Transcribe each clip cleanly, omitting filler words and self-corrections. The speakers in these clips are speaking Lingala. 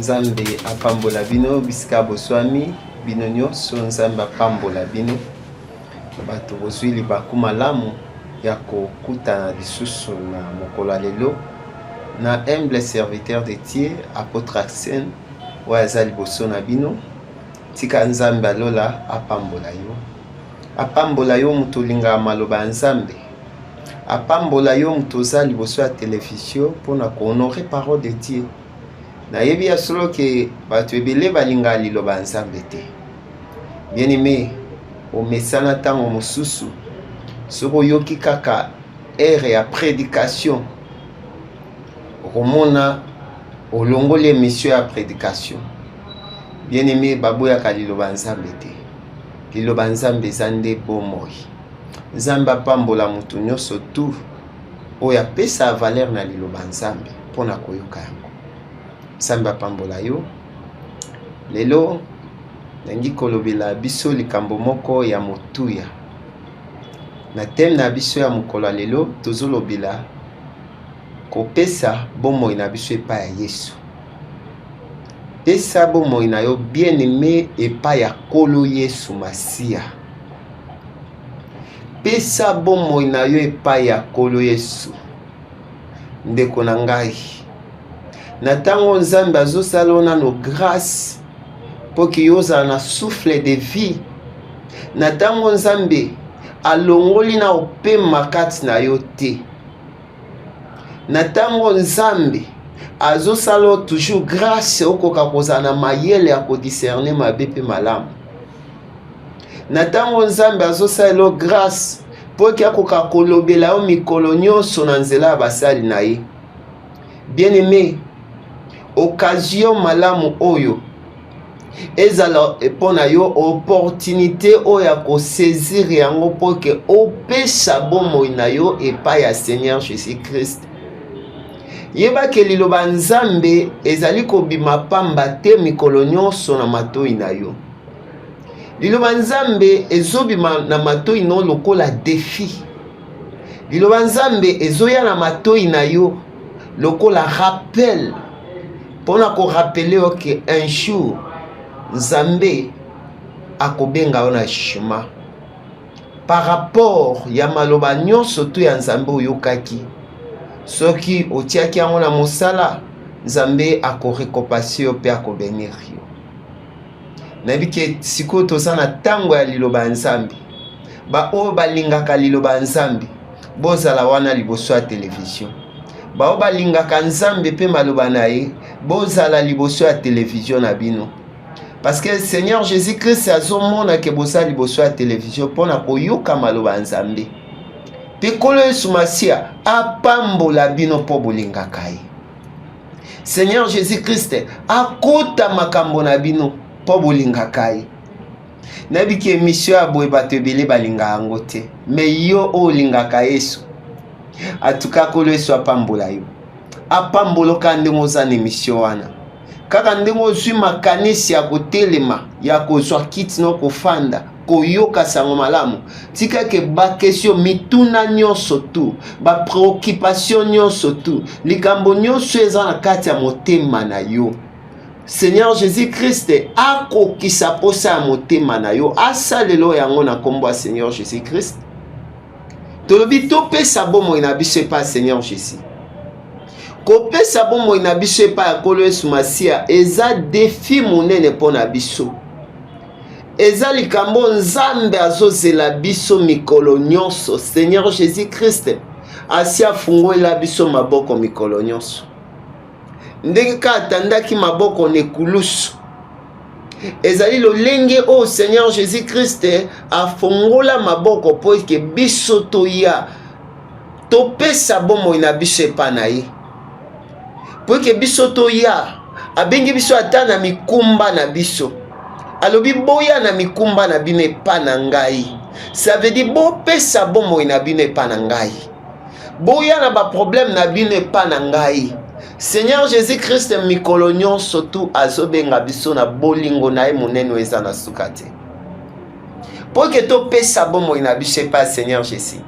Nzambe apambola bino bisika boswami bino nyonso Nzambe apambola bino bato bozwili baku malamu ya kokutana lisusu na mokolo lelo na humble serviteur de Dieu apôtre Arsène oyo aza liboso na bino. Tika Nzambe alola apambola yo mutu olingaka maloba ya Nzambe, apambola yo mutu oza liboso ya télévision mpona kohonore parole de Dieu. Nayebi ya solo ke bato ebele balingaka liloba ya Nzambe te. Bien-aimé, omesana ntango mosusu soki oyoki kaka ere ya prédication okomona olongoli émission ya prédication. Bien-aimé, baboyaka liloba ya Nzambe te. Liloba ya Nzambe eza nde bomoi. Nzambe apambola mutu nyonso tu oyo apesa valeur na liloba ya Nzambe mpona koyoka yango. Nzambe apambola yo. Lelo nangi kolobela biso likambo moko ya motuya. Na teme na biso ya mokolo lelo tozolobela kopesa bomoi na biso epai ya Yesu. Pesa bomoi na yo bien-aimé epai ya Nkolo Yesu Masiya. Pesa bomoi na yo epai ya Nkolo Yesu. Ndeko na ngai, na tango Nzambe azosala yo nano grâce mpo ke yo ozala na souffle de vie, na tango Nzambe alongoli na opema kati na yo te, na tango Nzambe azosala toujours grâce okoka kozala na mayele ya kodiscerne mabe mpe malamu, na tango Nzambe azosala grâce mpo ke akoka kolobela yo mikolo nyonso na nzela ya basali na ye. Bien-aimé, occasion malamu oyo ezala epona yo opportunité oyo ya kosaisir yango mpo ke opesa bomoi na yo epai ya Seigneur Jésus-Christ. Yeba ke liloba Nzambe ezali kobima pamba te mikolo nyonso na matoi na yo. Liloba Nzambe ezobima na matoi no lokola défi. Liloba Nzambe ezoya na matoi na yo lokola rappel mpona korapele yo ke un jour Nzambe akobenga yo na chemin par rapport ya maloba nyonso to ya Nzambe oyokaki. Soki otiaki yango na mosala, Nzambe akorekopasi yo mpe akobenir yo. Nayebi ke sikoyo toza na ntango ya liloba ya Nzambe. Baoyo balingaka liloba ya Nzambe bozala wana liboso ya télévision. Baoyo balingaka Nzambe mpe maloba na ye bozala liboso ya télévision na bino. Parce que Seigneur Jésus-Christ azomona ke boza liboso ya télévision mpona koyoka maloba ya Nzambe. Mpe Nkolo Yesu Masiya apambola bino mpo bolingaka ye. Seigneur Jésus-Christ akota makambo na bino mpo bolingaka ye. Nayebi ke émission ya boye bato ebele balingaka yango te, me yo oyo olingaka Yesu, atuka Nkolo Yesu apambola yo. Apamboloka ndenge oza na émission wana. Kaka ndenge ozwi makanisi ya kotelema, ya kozwa kiti no kofanda, koyoka sango malamu, tika ke bakesio mituna nyonso tu, ba préoccupation nyonso tu, likambo nyonso eza na kati ya motema na yo. Seigneur Jésus-Christ akokisa posa ya motema na yo, asalelo yango na kombo ya Seigneur Jésus-Christ. Tolobi topesa bomoi na biso epai Seigneur Jésus. Kopesa bomoi na biso epai ya Nkolo Yesu Masiya eza défi monene mpo na biso. Eza likambo Nzambe azozela biso mikolo nyonso. Seigneur Jésus-Christ asi afungolela biso maboko mikolo nyonso. Ndenge ka atandaki maboko nekulusu, ezali lolenge o Seigneur Jésus-Christ afungola maboko po ke biso toya topesa bomoi na biso epai na ye. Po ke biso toya abengi biso ata na mikumba na biso. Alobi boya na mikumba na bino epai na ngai. Ça veut dire bopesa bomoi na bino epai na ngai. Boya na ba problème na bino epai na ngai. Seigneur Jésus-Christ mikolo nyonso tu azobenga biso na bolingo na ye monene eza na suka te. Po ke topesa bomoi na biso epai Seigneur Jésus.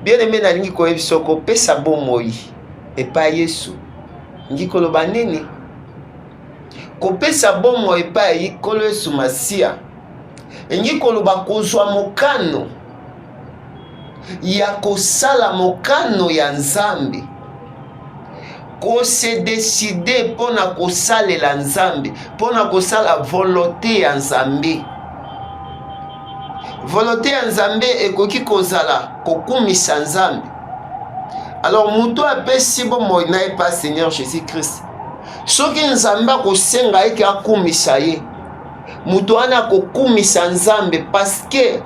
Bien-aimé, nalingi koyebi soko pesa bomoi epai Yesu. Ngi koloba nini? kopesa bomo epai Nkolo Yesu Masiya engi koloba kozwa mokano ya kosala mokano ya Nzambe, kose décider pona kosalela Nzambe, pona kosala volonté ya Nzambe. Volonté ya Nzambe ekoki kozala kokumisa Nzambe. Alors mutu apesi bomo na epa Seigneur Jésus-Christ, soki Nzambe akosenga eke akumisa ye, mutu wana akokumisa Nzambe parce que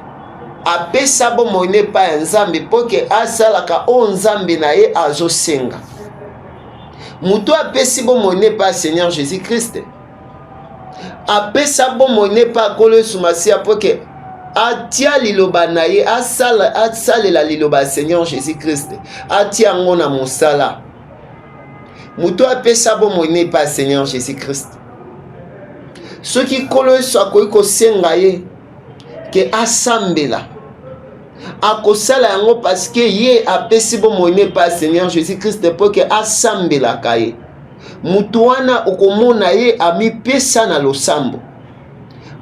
apesa bomo na epa ya Nzambe poke asalaka o Nzambe na ye azosenga. Mutu apesi bomo na epa Seigneur Jésus-Christ, apesa bomo na epa Nkolo Yesu Masiya poke atia liloba na ye asalela liloba Seigneur Jésus-Christ, atia ngo na mosala. Mutu apesa bomo na epa Seigneur Jésus-Christ, soki Nkolo Yesu akoki kosenga ye ke asambela, akosala yango parce que ye apesi bomo na epa Seigneur Jésus-Christ po ke asambelaka ye. Mutu wana okomona ye amipesa na losambo,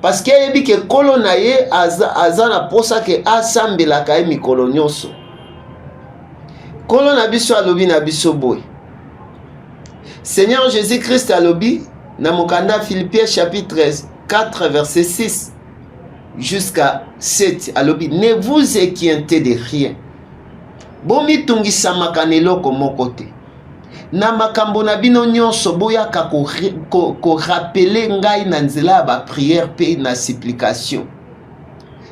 parce que yebi ke Nkolo na ye aza na posa ke asambelaka ye mikolo nyonso. Nkolo na biso alobi na biso boye. Seigneur Jésus-Christ alobi na mokanda Philippiens chapitre 4 verset 6 jusqu'à 7, alobi ne vous inquiétez de rien. Bomi tungisamaka na eloko moko te. Na makambo na bino nyonso boyaka ko rappeler ngai na nzela ya ba prière pe na supplication.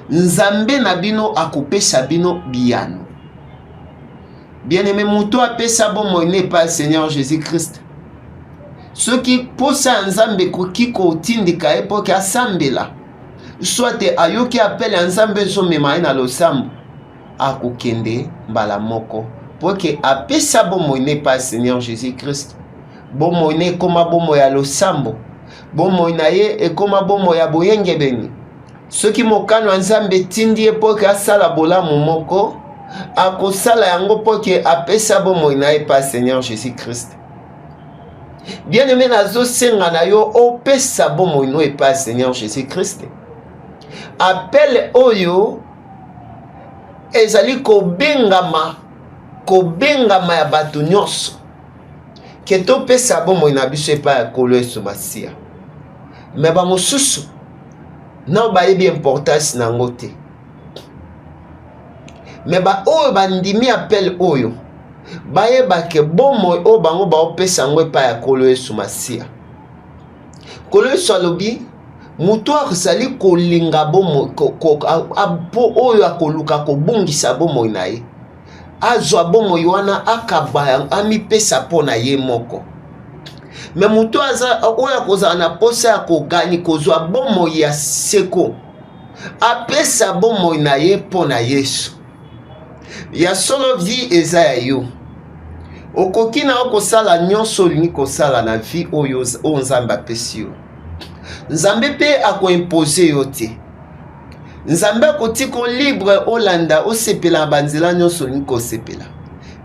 Nzambe na bino akopesa bino biyano. Bien-aimé, mutu apesa bomo na epa Seigneur Jésus-Christ, soki posa Nzambe koki kotindika ye poke asambela, soit ayoki appel ya Nzambe ezomema ye na losambo, akokende mbala moko poke apesa bomo na epa Seigneur Jésus-Christ. Bomo na ekoma bomo ya losambo, bomo na ye ekoma bomo ya boyengebeni. Soki mokano ya Nzambe tindi ye poke asala bolamu moko, akosala yango poke apesa bomo na epa Seigneur Jésus-Christ. Bien-aimé, nazosenga na yo opesa bomo na epa Seigneur Jésus-Christ. Appel oyo ezali kobengama ya bato nyonso ke topesa bomo na biso epa ya Nkolo Yesu Masiya. Me ba mosusu na bayebi importance nango te. Me ba oyo bandimi appel oyo bayeba ke bomo oyo bango baopesa ngo epa ya Nkolo Yesu Masiya. Nkolo Yesu alobi mutu azali kolinga bomo oyo akoluka kobungisa bomo na ye, azwa bomo wana akaba amipesa pona ye moko. Me mutu oyo akozala na posa ya kogani kozwa bomo ya seko, apesa bomo na ye pona Yesu. Ya solo vi eza ya yo. Okoki na okosala nyonso olingi kosala na vi oyo Nzambe apesi yo. Nzambe pe akoimpose yo te. Nzambe akotiko libre olanda osepela banzela nyonso olingi kosepela.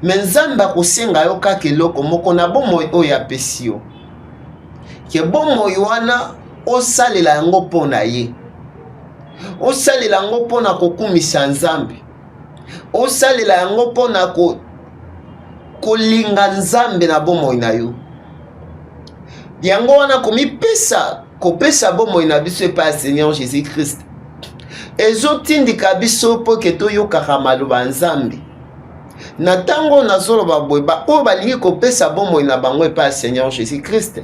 Me Nzambe akosenga yo kaka eloko moko na bomo oyo apesi yo. Ke bomo wana osalela yango pona ye. Osalela yango pona kokumisa Nzambe. Osalela yango pona kolinga Nzambe na bomo na yo. Yango wana komipesa kopesa bomo na biso epa Seigneur Jésus-Christ. Ezotindika biso po ke toyokaka maloba Nzambe. Na tango nazoloba boye ba oyo balingi kopesa bomo na bango epa Seigneur Jésus-Christ,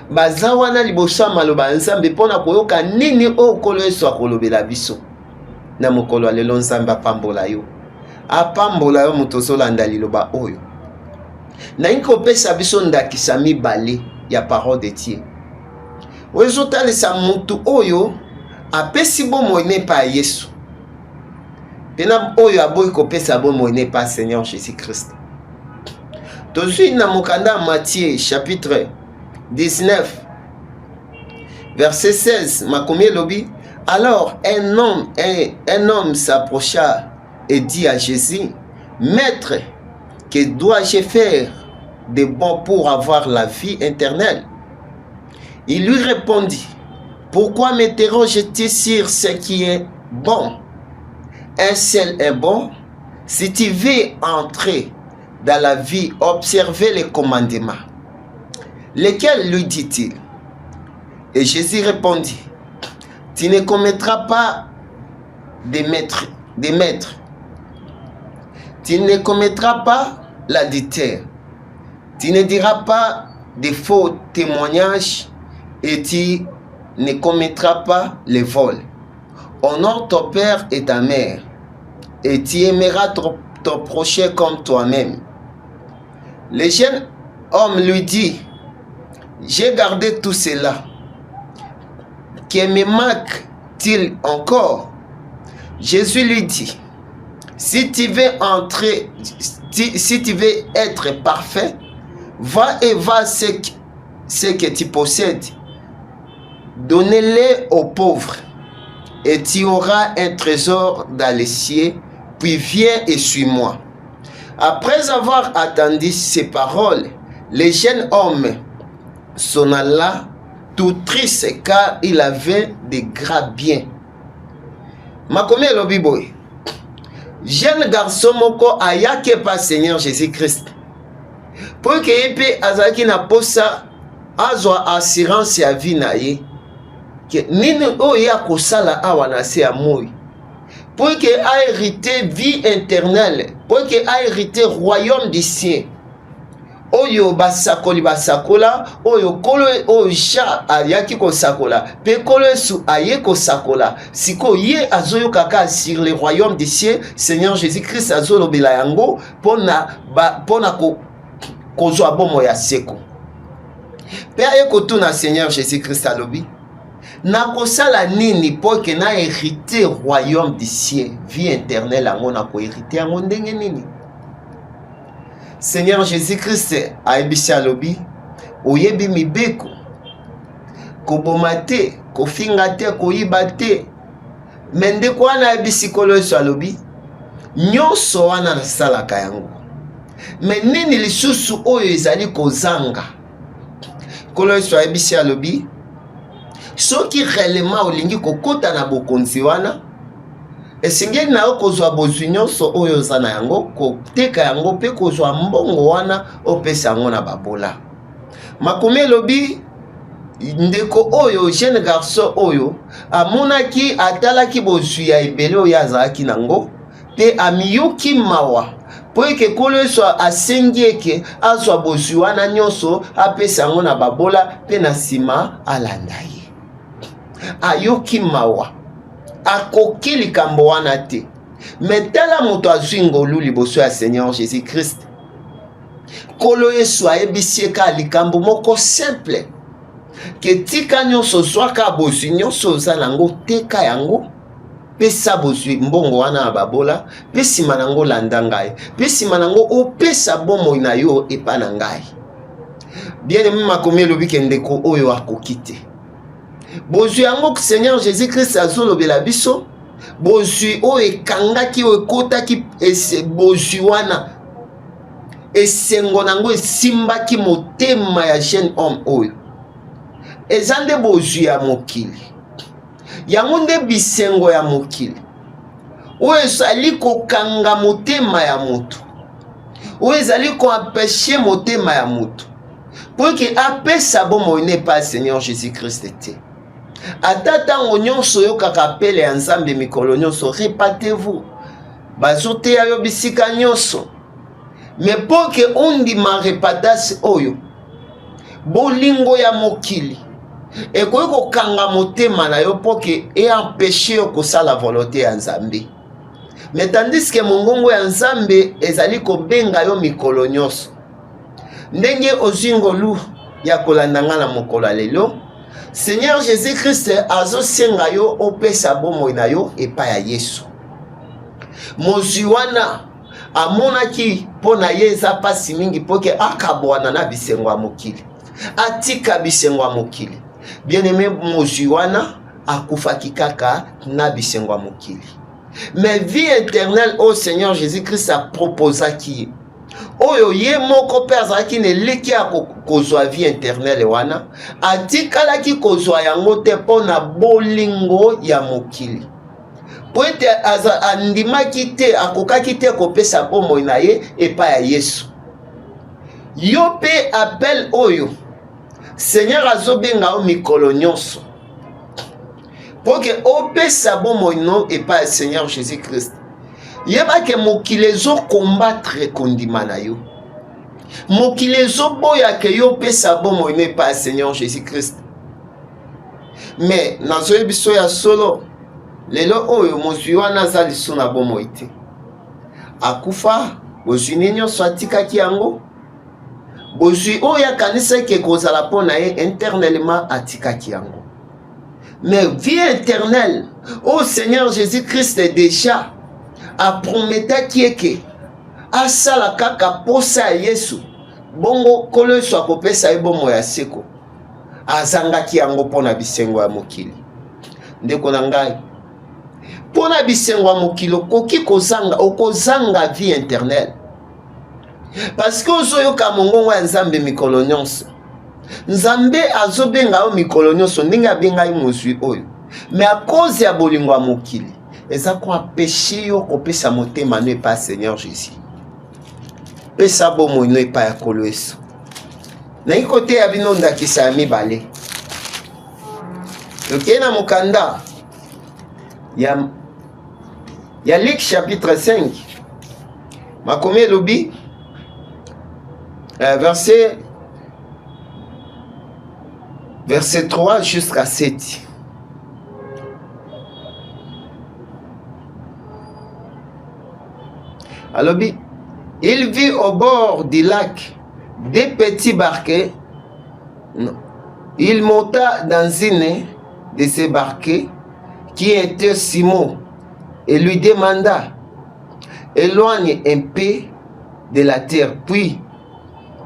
baza wana liboso ya maloba Nzambe mpona koyoka nini oyo Nkolo Yesu akolobela biso. Na mokolo lelo Nzambe apambola yo. Apambola yo moto ozolanda liloba oyo. Na kopesa biso ndakisa mibale ya parole de Dieu. Ozotalisa mutu oyo apesi bomo epa Yesu. Pena oyo aboyi kopesa bomo epa Seigneur Jésus-Christ. Tozwi na mokanda Matthieu chapitre 19 verset 16 makomi elobi, alors un homme s'approcha et dit à Jésus, Maître, que dois-je faire de bon pour avoir la vie éternelle? Il lui répondit, pourquoi m'interroges-tu sur ce qui est bon? Un seul est bon. Si tu veux entrer dans la vie, observez les commandements. Lesquels lui dit-il? Et Jésus répondit, tu ne commettras pas des maîtres. Tu ne commettras pas l'adultère. Tu ne diras pas de faux témoignages et tu ne commettras pas le vol. Honore ton père et ta mère et tu aimeras ton prochain comme toi-même. Le jeune homme lui dit, j'ai gardé tout cela. Que me manque-t-il encore? Jésus lui dit, si tu veux entrer, si tu veux être parfait, va et va ce que tu possèdes. Donnez-les aux pauvres et tu auras un trésor dans les cieux, puis viens et suis-moi. Après avoir entendu ces paroles, le jeune homme s'en alla tout triste car il avait de grands biens. Makomi elobi boye, jeune garçon moko ayake pa Seigneur Jésus-Christ. Pour que yepe azaki na posa azwa assurance ya vie na ye. Que nini oyo ya kosala awa na se ya moi. Pour que a hérité vie éternelle, pour que a hérité royaume des cieux. Oyo basakoli basakola, oyo kolo oyo sha ayaki kosakola, pe kolo su aye kosakola. Siko ye azoyo kaka sur le royaume des cieux, Seigneur Jésus-Christ azolo bila yango pona kozwa bomo ya seko. Pe aye kotuna Seigneur Jésus-Christ alobi. Na kosala nini pour que na hérité royaume des cieux, vie éternelle yango na ko hérité yango ndenge nini? Seigneur Jésus-Christ a ebisi alobi, oyebi mibeko, koboma te, kofinga te, koyiba te. Mende kwa na ebisi kolo Yesu alobi, nyonso wana nasalaka yango. Mais nini lisusu oyo ezali kozanga? Kolo Yesu a ebisi alobi, soki réellement olingi kokota na bokonzi wana, esengeli na yo kozwa bozwi nyonso oyo oza na yango, koteka yango pe kozwa mbongo wana opesa yango na babola. Makomi elobi ndeko oyo jeune garçon oyo amonaki atalaki bozwi ya ebele oyo azalaki nango pe amiyuki mawa po eke kolo Yesu asengi eke azwa bozwi wana nyonso apesa yango na babola pe na nsima alanda ye. Ayoki mawa akoki likambo wana te. Metala moto azwi ngolu liboso ya Seigneur Jésus-Christ. Kolo Yesu ayebisi ka likambo moko simple. Ke tika nyonso zwaka bozwi nyonso oza nango teka yango. Pesa bozwi mbongo wana babola. Pe sima nango landa ngai. Pe sima nango opesa bomoi na yo epa na ngai. Bien aimé makomi elobi ke ndeko oyo akoki te. Bozwi yango Seigneur Jésus-Christ azolobela biso. Bozwi oyo ekangaki oyo ekotaki bozwi wana. Esengo nango esimbaki motema ya jeune homme oyo. Eza nde bozwi ya mokili. Yango nde bisengo ya mokili. Oyo ezali kokanga motema ya moto. Oyo ezali koempêcher motema ya moto. Pour que apesa bomoi ne pas Seigneur Jésus-Christ te. Atata nyonso yo kaka pele ya Nzambe mikolo nyonso, répatez-vous. Bazote ya yo bisika nyonso. Mais pour que ondima repatas oyo, bolingo ya mokili, ekoki kokanga motema na yo pour que empêcher yo kosala volonté ya Nzambe. Mais tandis que mongongo ya Nzambe ezali kobenga yo mikolo nyonso. Ndenge ozingolu ya kolandanga na mokolo lelo, Seigneur Jésus-Christ azosenga yo opesa bomoi na yo epa ya Yesu. Mozwi wana amonaki pona ye eza pasi mingi poke akabwana na bisengo ya mokili. Atika bisengo ya mokili. Bien aimé, mozwi wana akufaki kaka na bisengo ya mokili. Mais vie éternelle au Seigneur Jésus-Christ a proposaki. oyo ye moko pe azalaki na eleki ya kozwa vie internele wana atikalaki kozwa yango te mpo na bolingo ya mokili po ete andimaki te akokaki te kopesa bomoi na ye epai ya Yesu. Yo pe appel oyo Seigneur azobenga o mikolo nyonso po ke opesa bomoi no epai ya Seigneur Jésus Christ. Yeba ke mokili ezo combattre kondima na yo, mokili ezo boya ke yo pesa bomoi no epai ya Seigneur Jésus Christ. Mais nazoyebi biso ya solo lelo oyo mozwi wana aza liso na bomoi te, akufa bozwi nini nyonso atikaki yango, bozwi oyo akanisaki ekozala mpo na ye internellement atikaki yango. Mais vie éternelle au Seigneur Jésus Christ déjà aprometaki eke asala kaka posa ya Yesu bongo kolo Yesu akopesa ye bomoi ya seko azangaki yango mpona bisengo ya mokili. Ndeko na ngai, mpona bisengo ya mokili okozanga vie internelle parce que ozoyoka mongongo ya Nzambe mikolo nyonso. Nzambe azobenga yo mikolo nyonso ndenge abengai mozwi oyo, mais à cause ya bolingo ya mokili eza ko apeshe yo kopesa motema no epai ya Seigneur Jésus. Pesa bomoi no epai ya Nkolo Yesu. Nayi kote ya bino ndakisa ya mibale tokei na mokanda ya Luc chapitre 5 makomi elobi verset 3 jusqu'à 7. Alors, il vit au bord du lac des petits barquets. Non. Il monta dans une de ces barquets qui était Simon et lui demanda: éloigne un peu de la terre. Puis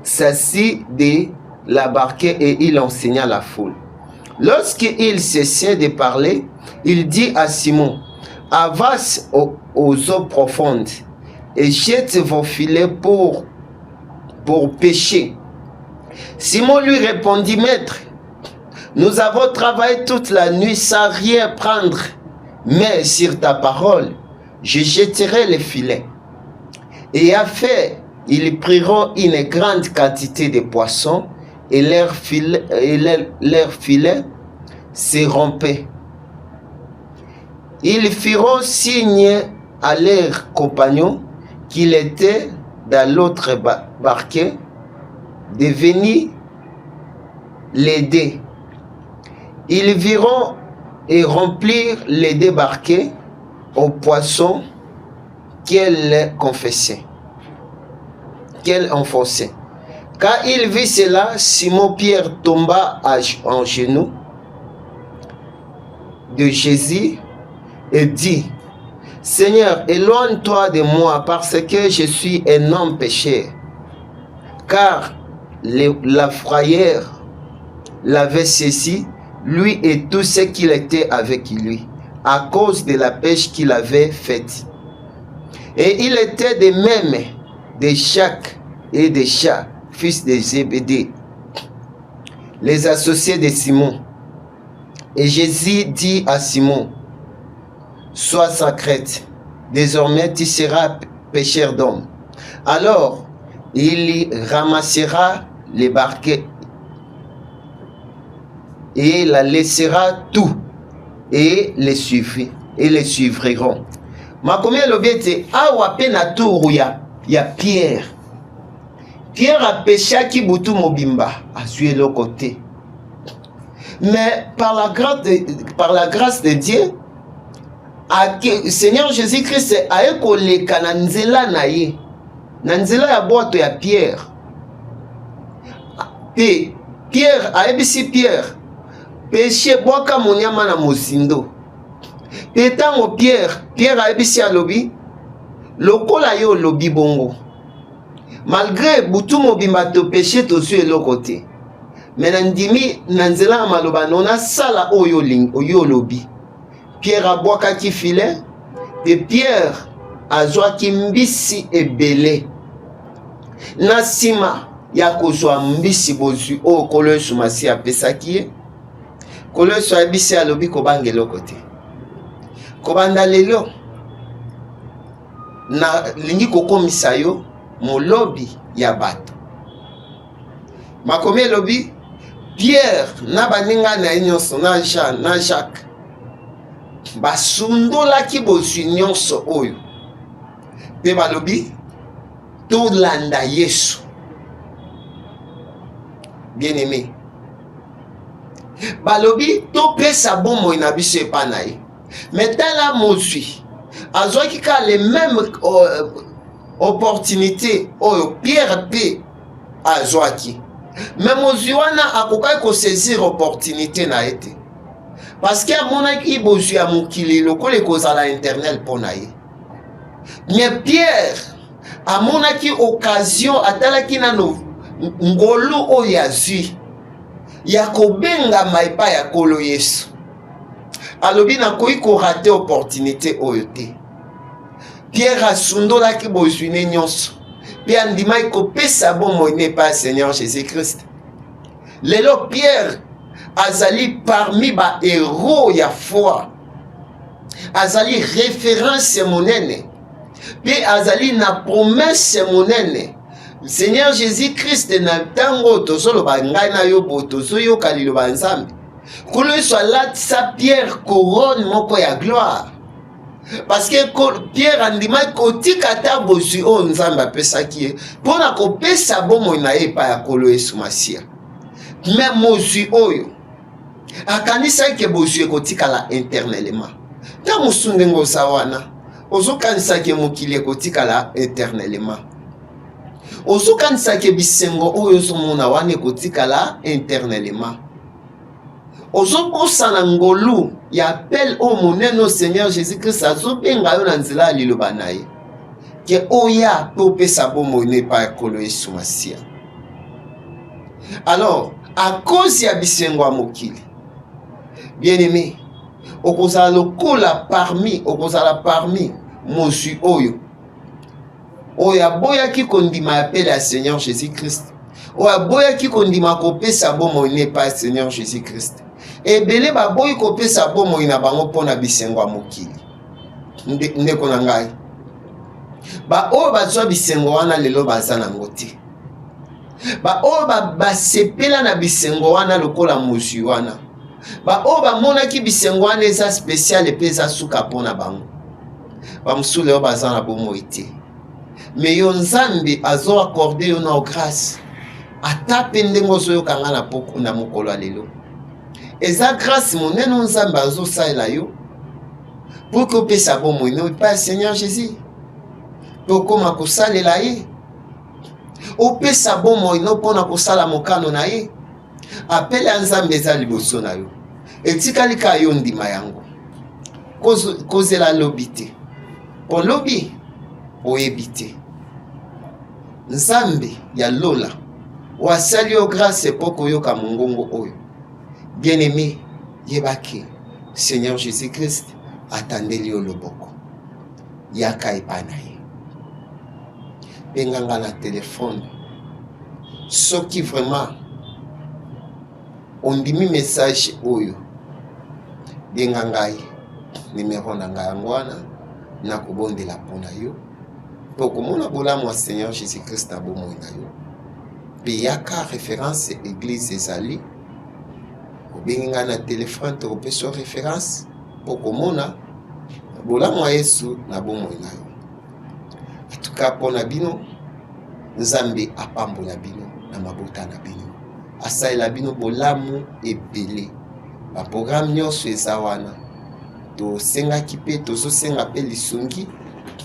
s'assit de la barquette et il enseigna la foule. Lorsqu'il cessait de parler, il dit à Simon: avance aux eaux profondes et jette vos filets pour pêcher. Simon lui répondit: Maître, nous avons travaillé toute la nuit sans rien prendre, mais sur ta parole, je jetterai les filets. Et à fait, ils priront une grande quantité de poissons et leurs filets se rompaient. Ils firent signe à leurs compagnons qu'il était dans l'autre barquet de venir l'aider. Ils viront et remplirent les deux barquets aux poissons qu'elle confessait, qu'elle enfonçait. Quand il vit cela, Simon-Pierre tomba en genoux de Jésus et dit: Seigneur, éloigne-toi de moi parce que je suis un homme pécheur. Car la frayeur l'avait saisi, lui et tout ce qu'il était avec lui, à cause de la pêche qu'il avait faite. Et il était de même de Jacques et de Jean, fils de Zébédée, les associés de Simon. Et Jésus dit à Simon: sois sa crête, désormais tu seras pêcheur d'hommes. Alors il ramassera les barquets et la laissera tout et les suivront. Makomi lobete awa pe na touru ya Pierre. Pierre a péché qui butu mobimba a sué le côté. Mais par la grâce de Dieu, Seigneur Jésus-Christ a écolé kananzela na ye. Nanzela ya boato ya Pierre. Pe Pierre a ebisi Pierre péché boaka monyama na mosindo. Pe tango Pierre a ebisi alobi lokola yo lobi bongo. Malgré butu mobimba to péché to su eloko te. Mais nandimi nanzela maloba nona sala oyo lobi. Pierre a boaka ki filet et Pierre a joa ki mbisi ebele. na nsima ya kozwa mbisi bozwi oyo Nkolo Yesu Masiya apesaki ye. Nkolo Yesu ayebisi alobi kobanga eloko te. Kobanda lelo nalingi kokomisa yo molobi ya bato. Makomi elobi Pierre na baninga na ye nyonso na Jean na Jacques basundolaki bozwi nyonso oyo mpe balobi tolanda Yesu. Bien-aimé, balobi topesa bomoi na biso epa na ye. Mais tala mozwi azwaki ka les mêmes opportunités oyo Pierre pe azwaki. Mais mozwi wana akokaki kosaisir opportunité na ye te, parce que amonaki bozwi ya mokili lokola ekozala internel mpo na ye. Mais Pierre amonaki occasion, atalaki nano ngolu oyo azwi ya kobengama epai ya Nkolo Yesu. Alobi nakoki korate opportunité oyo te. Pierre asundolaki bozwi ne nyonso mpe andimaki kopesa bomoi ne epai ya Seigneur Jésus-Christ. Lelo Pierre azali parmi ba héros ya foi, azali référence monene mpe azali na promesse monene. Seigneur Jésus-Christ na ntango tozoloba ngai na yo bo tozoyoka liloba Nzambe, Nkolo Yesu alatisa Pierre couronne moko ya gloire, parce que Pierre andimaki kotika ata bozwi oyo Nzambe apesaki ye mpona kopesa bomoi na ye epai ya Nkolo Yesu Masiya. Mais mozwi oyo akanisaki ke bozwi ekotikala internellement. Ta mosu ndenge oza wana ozokanisaki mokili ekotikala internellement. Ozokanisaki bisengo oyo ozomona wana ekotikala internellement. Ozokosana ngolu ya appel o monene au Seigneur Jésus-Christ azobenga yo na nzela ya liloba na ye ke oya mpe opesa bomoi na epai ya Nkolo Yesu Masiya. Alors, à cause ya bisengo ya mokili, bien-aimé, okozala lokola parmi mozwi oyo aboyaki kondima appel ya Seigneur Jésus-Christ, oyo aboyaki kondima kopesa bomoi na epai ya Seigneur Jésus-Christ. Ebele baboyi kopesa bomoi na bango mpona bisengo ya mokili. Ndeko na ngai, oyo bazwa bisengo wana lelo baza nango te. Oyo basepela na bisengo wana lokola mozwi wana, oyo bamonaki bisengo wana eza spécial mpe eza suka mpona bango, bamosusu lelo baza na bomoi te. Mais yo Nzambe azo accorde yo na grâce ata mpe ndenge ozoyoka nga na poko na mokolo ya lelo. Eza grâce monene Nzambe azosalela yo pour que opesa bomoi na epai ya Seigneur Jésus mpe okoma kosalela ye. Opesa bomoi na mpona kosala mokano na ye. Apele ya Nzambe eza liboso na yo, etikali ka yo ndima yango kozela lobi te, po lobi oyebi te. Nzambe ya lola wasali yo grâce mpo koyoka mongongo oyo. Bien-aimé, yebaki Seigneur Jésus-Christ atandeli yo loboko, yaka epai na ye. Benganga na telefone soki vraiment ondimi message oyo, benga ngai numero na ngai yango wana nakobondela mpona yo mpo komona bolamu ya Seigneur Jésus-Christ na bomoi na yo. Mpe yaka référence église ezali, obengi ngai na telefone tokopesa référence mpo komona bolamu ya Yesu na bomoi na yo. En tout cas mpona bino, Nzambe apambola bino na mabota na bino, asalela bino bolamu ebele. Baprogramme nyonso eza wana, tosengaki mpe tozosenga mpe lisungi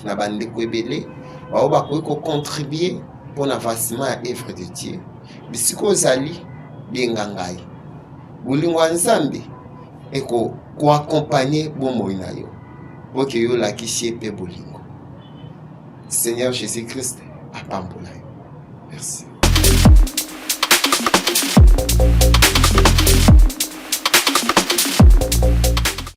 na bandeko ebele bao bakoki kocontribue mpona avancement ya œuvre de Dieu. Bisika ozali, benga ngai, bolingo ya Nzambe koakompagne bomoi na yo mpo ke yo olakisi ye mpe bolingo. Seigneur Jésus-Christ apambola yo. Merci.